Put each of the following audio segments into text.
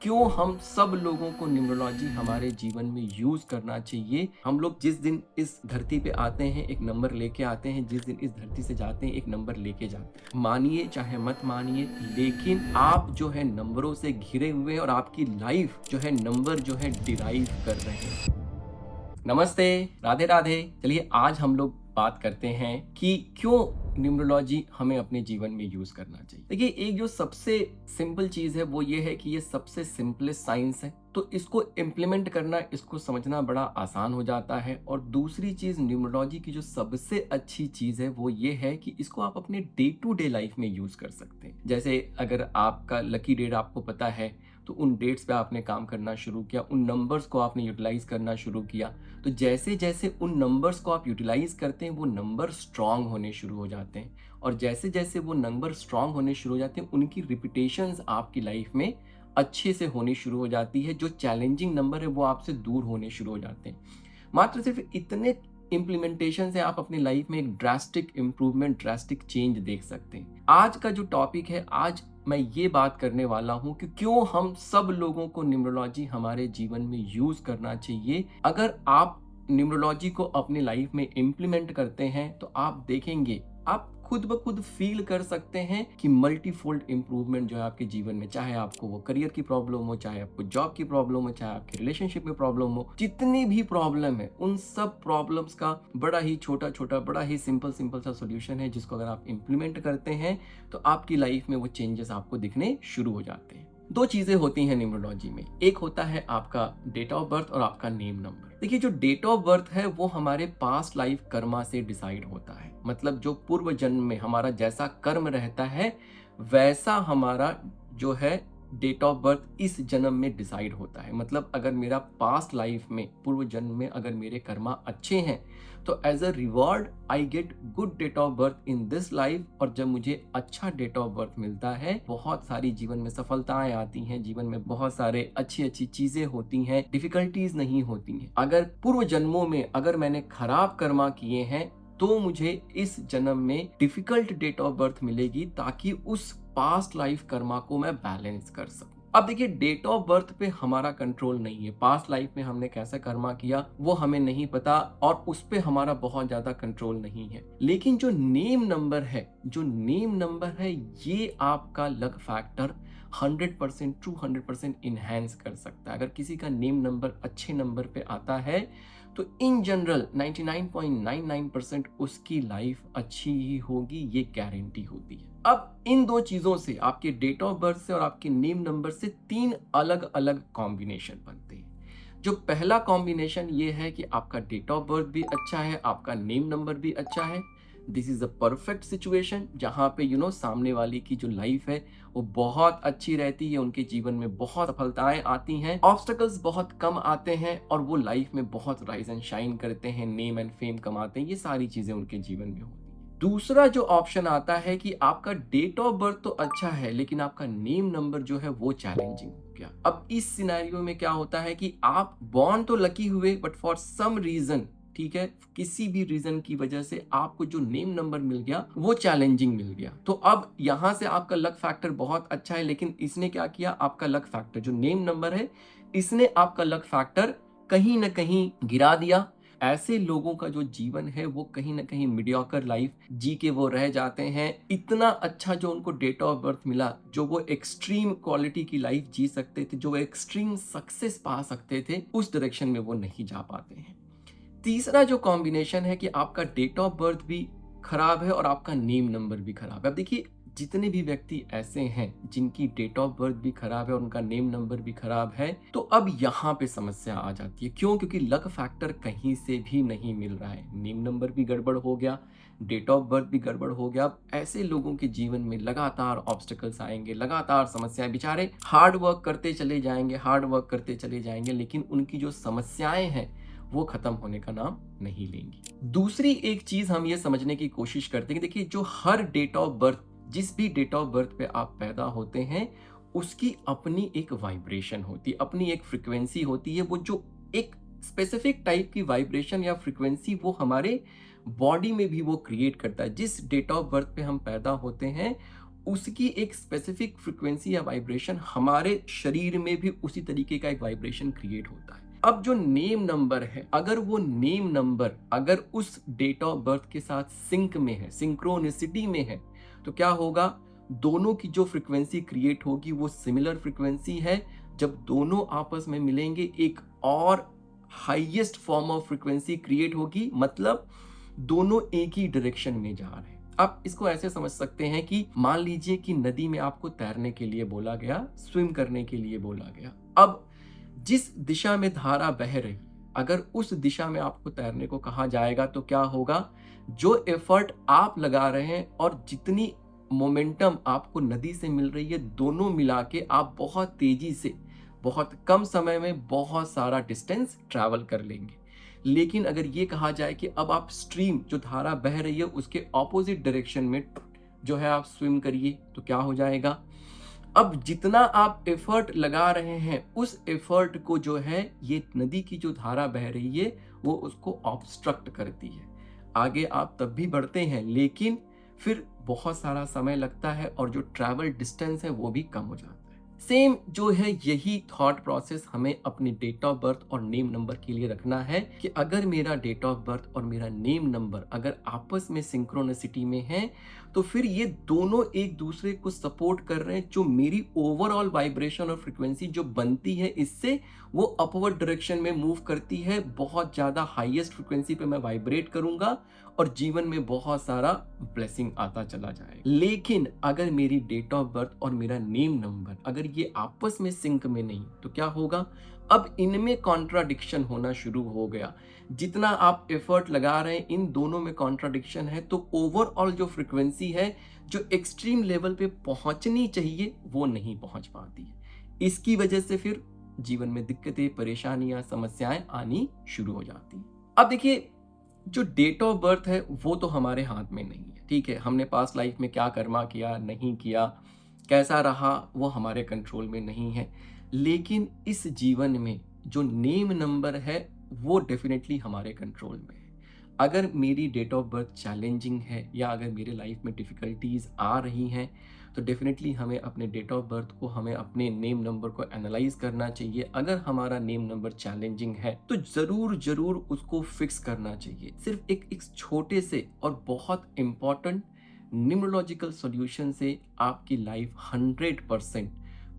क्यों हम सब लोगों को न्यूमरोलॉजी हमारे जीवन में यूज करना चाहिए। हम लोग जिस दिन इस धरती पे आते हैं एक नंबर लेके आते हैं, जिस दिन इस धरती से जाते हैं एक नंबर लेके जाते हैं। मानिए चाहे मत मानिए, लेकिन आप जो है नंबरों से घिरे हुए हैं और आपकी लाइफ जो है नंबर जो है डिराइव कर रहे हैं। नमस्ते, राधे राधे। चलिए आज हम लोग बात करते हैं कि क्यों न्यूमरोलॉजी हमें अपने जीवन में यूज करना चाहिए। देखिए, एक जो सबसे सिंपल चीज है वो ये है कि ये सबसे सिंपलेस्ट साइंस है, तो इसको इम्प्लीमेंट करना, इसको समझना बड़ा आसान हो जाता है। और दूसरी चीज, न्यूमरोलॉजी की जो सबसे अच्छी चीज है वो ये है कि इसको आप अपने डे टू डे लाइफ में यूज कर सकते हैं। जैसे अगर आपका लकी डेट आपको पता है तो उन डेट्स पे आपने काम करना शुरू किया, उन नंबर्स को आपने यूटिलाइज करना शुरू किया, तो जैसे जैसे उन नंबर्स को आप यूटिलाइज करते हैं वो नंबर स्ट्रांग होने शुरू हो जाते हैं। और जैसे जैसे वो नंबर स्ट्रांग होने शुरू हो जाते हैं उनकी रिपीटेशंस आपकी लाइफ में अच्छे से होनी शुरू हो जाती है। जो चैलेंजिंग नंबर है वो आपसे दूर होने शुरू हो जाते हैं। मात्र सिर्फ इतने इम्प्लीमेंटेशन से आप अपनी लाइफ में एक ड्रास्टिक इम्प्रूवमेंट, ड्रास्टिक चेंज देख सकते हैं। आज का जो टॉपिक है, आज मैं ये बात करने वाला हूं कि क्यों हम सब लोगों को न्यूमरोलॉजी हमारे जीवन में यूज करना चाहिए। अगर आप न्यूमरोलॉजी को अपनी लाइफ में इम्प्लीमेंट करते हैं तो आप देखेंगे, आप खुद ब खुद फील कर सकते हैं कि मल्टीफोल्ड इंप्रूवमेंट जो है आपके जीवन में, चाहे आपको वो करियर की प्रॉब्लम हो, चाहे आपको जॉब की प्रॉब्लम हो, चाहे आपके रिलेशनशिप में प्रॉब्लम हो, जितनी भी प्रॉब्लम है उन सब प्रॉब्लम्स का बड़ा ही छोटा छोटा, बड़ा ही सिंपल सिंपल सा सोल्यूशन है, जिसको अगर आप इम्प्लीमेंट करते हैं तो आपकी लाइफ में वो चेंजेस आपको दिखने शुरू हो जाते हैं। दो चीजें होती हैं न्यूमरोलॉजी में, एक होता है आपका डेट ऑफ बर्थ और आपका नेम नंबर। देखिए, जो डेट ऑफ बर्थ है वो हमारे पास्ट लाइफ कर्मा से डिसाइड होता है। मतलब जो पूर्व जन्म में हमारा जैसा कर्म रहता है वैसा हमारा जो है डेट ऑफ बर्थ इस जन्म में डिसाइड होता है। मतलब अगर मेरा पास्ट लाइफ में, पूर्व जन्म में अगर मेरे कर्मा अच्छे हैं तो as a reward I get good date of birth in this life. और जब मुझे अच्छा डेट ऑफ बर्थ मिलता है, बहुत सारी जीवन में सफलताएं आती हैं, जीवन में बहुत सारे अच्छी अच्छी चीजें होती हैं, डिफिकल्टीज नहीं होती हैं। अगर पूर्व जन्मों में अगर मैंने खराब कर्मा किए हैं तो मुझे इस जन्म में डिफिकल्ट डेट ऑफ बर्थ मिलेगी, ताकि उस पास्ट लाइफ कर्मा को मैं बैलेंस कर सकूं। अब देखिए, डेट ऑफ बर्थ पे हमारा कंट्रोल नहीं है। पास्ट लाइफ में हमने कैसा कर्मा किया वो हमें नहीं पता और उस पे हमारा बहुत ज्यादा कंट्रोल नहीं है। लेकिन जो नेम नंबर है, जो नेम नंबर है, ये आपका लक फैक्टर 100% टू 100% इनहेंस कर सकता है। अगर किसी का नेम नंबर अच्छे नंबर पे आता है तो इन जनरल 99.99% उसकी लाइफ अच्छी ही होगी, ये गारंटी होती है। अब इन दो चीजों से, आपके डेट ऑफ बर्थ से और आपके नेम नंबर से, तीन अलग अलग कॉम्बिनेशन बनते हैं। जो पहला कॉम्बिनेशन ये है कि आपका डेट ऑफ बर्थ भी अच्छा है, आपका नेम नंबर भी अच्छा है। This is a perfect situation जहां पे सामने वाले की जो लाइफ है वो बहुत अच्छी रहती है, उनके जीवन में बहुत सफलताएं आती हैं, ऑब्स्टेकल्स बहुत कम आते हैं और वो लाइफ में बहुत राइज एंड शाइन करते हैं, नेम एंड फेम कमाते हैं। ये सारी चीजें उनके जीवन में होती हैं। दूसरा जो ऑप्शन आता है कि आपका डेट ऑफ बर्थ तो अच्छा है लेकिन आपका नेम नंबर जो है वो चैलेंजिंग हो गया। अब इस सिनेरियो में क्या होता है कि आप बॉर्न तो लकी हुए, बट फॉर सम रीजन, ठीक है, किसी भी रीजन की वजह से आपको जो नेम नंबर मिल गया वो चैलेंजिंग मिल गया। तो अब यहां से आपका लक फैक्टर बहुत अच्छा है, लेकिन इसने क्या किया, आपका लक फैक्टर जो नेम नंबर है, इसने आपका लक फैक्टर कहीं ना कहीं गिरा दिया। ऐसे लोगों का जो जीवन है वो कहीं ना कहीं मीडियोकर लाइफ जी के वो रह जाते हैं। इतना अच्छा जो उनको डेट ऑफ बर्थ मिला, जो वो एक्सट्रीम क्वालिटी की लाइफ जी सकते थे, जो वो एक्सट्रीम सक्सेस पा सकते थे, उस डायरेक्शन में वो नहीं जा पाते हैं। तीसरा जो कॉम्बिनेशन है कि आपका डेट ऑफ बर्थ भी खराब है और आपका नेम नंबर भी खराब है। अब देखिए, जितने भी व्यक्ति ऐसे हैं जिनकी डेट ऑफ बर्थ भी खराब है और उनका नेम नंबर भी खराब है, तो अब यहाँ पे समस्या आ जाती है। क्यों? क्योंकि लक फैक्टर कहीं से भी नहीं मिल रहा है, नेम नंबर भी गड़बड़ हो गया, डेट ऑफ बर्थ भी गड़बड़ हो गया। ऐसे लोगों के जीवन में लगातार ऑब्स्टेकल्स आएंगे, लगातार समस्याएं, बेचारे हार्ड वर्क करते चले जाएंगे, हार्ड वर्क करते चले जाएंगे, लेकिन उनकी जो समस्याएं हैं वो खत्म होने का नाम नहीं लेंगी। दूसरी एक चीज हम ये समझने की कोशिश करते हैं कि देखिए, जो हर डेट ऑफ बर्थ, जिस भी डेट ऑफ बर्थ पे आप पैदा होते हैं, उसकी अपनी एक वाइब्रेशन होती है, अपनी एक फ्रिक्वेंसी होती है। वो जो एक स्पेसिफिक टाइप की वाइब्रेशन या फ्रिक्वेंसी वो हमारे बॉडी में भी वो क्रिएट करता है। जिस डेट ऑफ बर्थ पे हम पैदा होते हैं उसकी एक स्पेसिफिक फ्रीक्वेंसी या वाइब्रेशन हमारे शरीर में भी उसी तरीके का एक वाइब्रेशन क्रिएट होता है। अब जो नेम नंबर है, अगर वो नेम नंबर अगर उस डेट ऑफ बर्थ के साथ सिंक में है, सिंक्रोनिसिटी में है, तो क्या होगा, दोनों की जो फ्रीक्वेंसी क्रिएट होगी वो सिमिलर फ्रीक्वेंसी है। जब दोनों आपस में मिलेंगे एक और highest form of frequency create होगी, मतलब दोनों एक ही डायरेक्शन में जा रहे हैं। आप इसको ऐसे समझ सकते हैं कि मान लीजिए कि नदी में आपको तैरने के लिए बोला गया, स्विम करने के लिए बोला गया। अब जिस दिशा में धारा बह रही, अगर उस दिशा में आपको तैरने को कहा जाएगा तो क्या होगा, जो एफर्ट आप लगा रहे हैं और जितनी मोमेंटम आपको नदी से मिल रही है, दोनों मिला के आप बहुत तेजी से बहुत कम समय में बहुत सारा डिस्टेंस ट्रैवल कर लेंगे। लेकिन अगर ये कहा जाए कि अब आप स्ट्रीम, जो धारा बह रही है, उसके ऑपोजिट डायरेक्शन में जो है आप स्विम करिए, तो क्या हो जाएगा, अब जितना आप एफर्ट लगा रहे हैं उस एफर्ट को जो है ये नदी की जो धारा बह रही है वो उसको ऑब्स्ट्रक्ट करती है। आगे आप तब भी बढ़ते हैं, लेकिन फिर बहुत सारा समय लगता है और जो ट्रैवल डिस्टेंस है वो भी कम हो जाता है। सेम जो है यही थॉट प्रोसेस हमें अपनी डेट ऑफ बर्थ और नेम नंबर के लिए रखना है कि अगर मेरा डेट ऑफ बर्थ और मेरा नेम नंबर अगर आपस में सिंक्रोनिसिटी में है, तो फिर ये दोनों एक दूसरे को सपोर्ट कर रहे हैं। जो मेरी ओवरऑल वाइब्रेशन और फ्रीक्वेंसी जो बनती है, इससे वो अपवर्ड डायरेक्शन में मूव करती है। बहुत ज़्यादा हाईएस्ट फ्रीक्वेंसी पे मैं वाइब्रेट करूंगा और जीवन में बहुत सारा ब्लेसिंग आता चला जाएगा। लेकिन अगर मेरी डेट ऑफ बर्थ और मेरा नेम नंबर अगर ये आपस में सिंक में नहीं, तो क्या होगा, अब इनमें कॉन्ट्राडिक्शन होना शुरू हो गया। जितना आप एफर्ट लगा रहे हैं इन दोनों में कॉन्ट्राडिक्शन है, तो ओवरऑल जो फ्रीक्वेंसी है जो एक्सट्रीम लेवल पे पहुंचनी चाहिए वो नहीं पहुंच पाती है। इसकी वजह से फिर जीवन में दिक्कतें, परेशानियां, समस्याएं आनी शुरू हो जाती हैं। अब देखिए, जो डेट ऑफ बर्थ है वो तो हमारे हाथ में नहीं है, ठीक है। हमने पास्ट लाइफ में क्या कर्मा किया, नहीं किया, कैसा रहा, वो हमारे कंट्रोल में नहीं है। लेकिन इस जीवन में जो नेम नंबर है वो डेफिनेटली हमारे कंट्रोल में है। अगर मेरी डेट ऑफ बर्थ चैलेंजिंग है या अगर मेरे लाइफ में डिफ़िकल्टीज आ रही हैं, तो डेफिनेटली हमें अपने डेट ऑफ बर्थ को, हमें अपने नेम नंबर को एनालाइज करना चाहिए। अगर हमारा नेम नंबर चैलेंजिंग है तो ज़रूर उसको फिक्स करना चाहिए। सिर्फ एक छोटे से और बहुत इम्पॉर्टेंट न्यूमरोलॉजिकल सॉल्यूशन से आपकी लाइफ 100%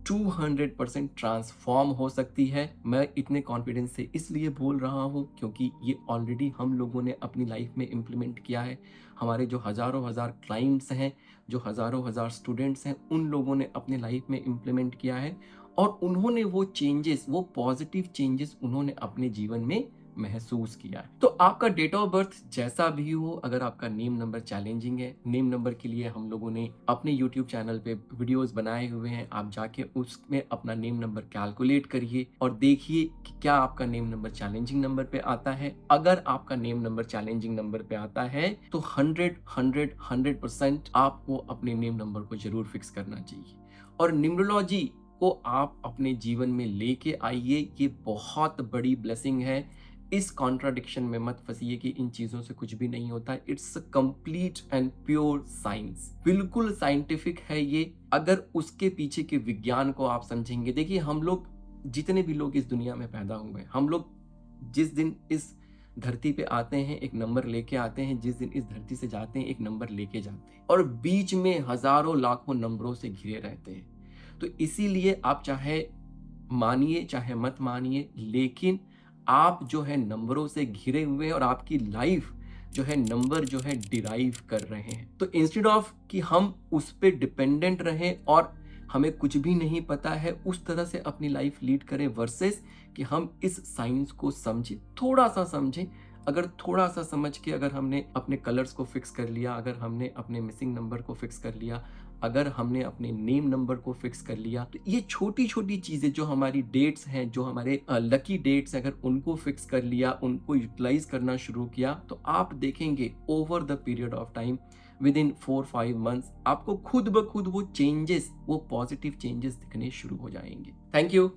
200% ट्रांसफॉर्म हो सकती है। मैं इतने कॉन्फिडेंस से इसलिए बोल रहा हूँ क्योंकि ये ऑलरेडी हम लोगों ने अपनी लाइफ में इम्प्लीमेंट किया है। हमारे जो हज़ारों हज़ार क्लाइंट्स हैं, जो हज़ारों हज़ार स्टूडेंट्स हैं, उन लोगों ने अपने लाइफ में इम्प्लीमेंट किया है और उन्होंने वो चेंजेस, वो पॉजिटिव चेंजेस उन्होंने अपने जीवन में महसूस किया है। तो आपका डेट ऑफ बर्थ जैसा भी हो, अगर आपका नेम नंबर चैलेंजिंग है, नेम नंबर के लिए हम लोगों ने अपने YouTube चैनल पे वीडियोस बनाए हुए हैं। आप जाके उसमें अपना नेम नंबर कैलकुलेट करिए और देखिए कि क्या आपका नेम नंबर चैलेंजिंग नंबर पे आता है। अगर आपका नेम नंबर चैलेंजिंग नंबर पे आता है तो 100% आपको अपने नेम नंबर को जरूर फिक्स करना चाहिए और न्यूमरोलॉजी को आप अपने जीवन में लेके आइए। ये बहुत बड़ी ब्लेसिंग है। इस कॉन्ट्राडिक्शन में मत फंसिए कि इन चीज़ों से कुछ भी नहीं होता। It's a complete and pure science, बिल्कुल साइंटिफिक है ये। अगर उसके पीछे के विज्ञान को आप समझेंगे, देखिए हम लोग जितने भी लोग इस दुनिया में पैदा हुए हैं, हम लोग जिस दिन इस धरती पे आते हैं एक नंबर लेके आते हैं, जिस दिन इस धरती से जाते हैं एक नंबर लेके जाते हैं और बीच में हजारों लाखों नंबरों से घिरे रहते हैं। तो इसीलिए आप चाहे मानिए चाहे मत मानिए, लेकिन आप जो है नंबरों से घिरे हुए हैं और आपकी लाइफ जो है नंबर जो है डिराइव कर रहे हैं। तो इंस्टेड ऑफ कि हम उस पर डिपेंडेंट रहें और हमें कुछ भी नहीं पता है, उस तरह से अपनी लाइफ लीड करें वर्सेस कि हम इस साइंस को समझें, थोड़ा सा समझें। अगर थोड़ा सा समझ के अगर हमने अपने कलर्स को फिक्स कर लिया, अगर हमने अपने मिसिंग नंबर को फिक्स कर लिया, अगर हमने अपने नेम नंबर को फिक्स कर लिया, तो ये छोटी छोटी चीज़ें जो हमारी डेट्स हैं, जो हमारे लकी डेट्स, अगर उनको फिक्स कर लिया, उनको यूटिलाइज करना शुरू किया, तो आप देखेंगे over the period of time with in 4-5 months आपको खुद ब खुद वो चेंजेस, वो पॉजिटिव चेंजेस दिखने शुरू हो जाएंगे। Thank you.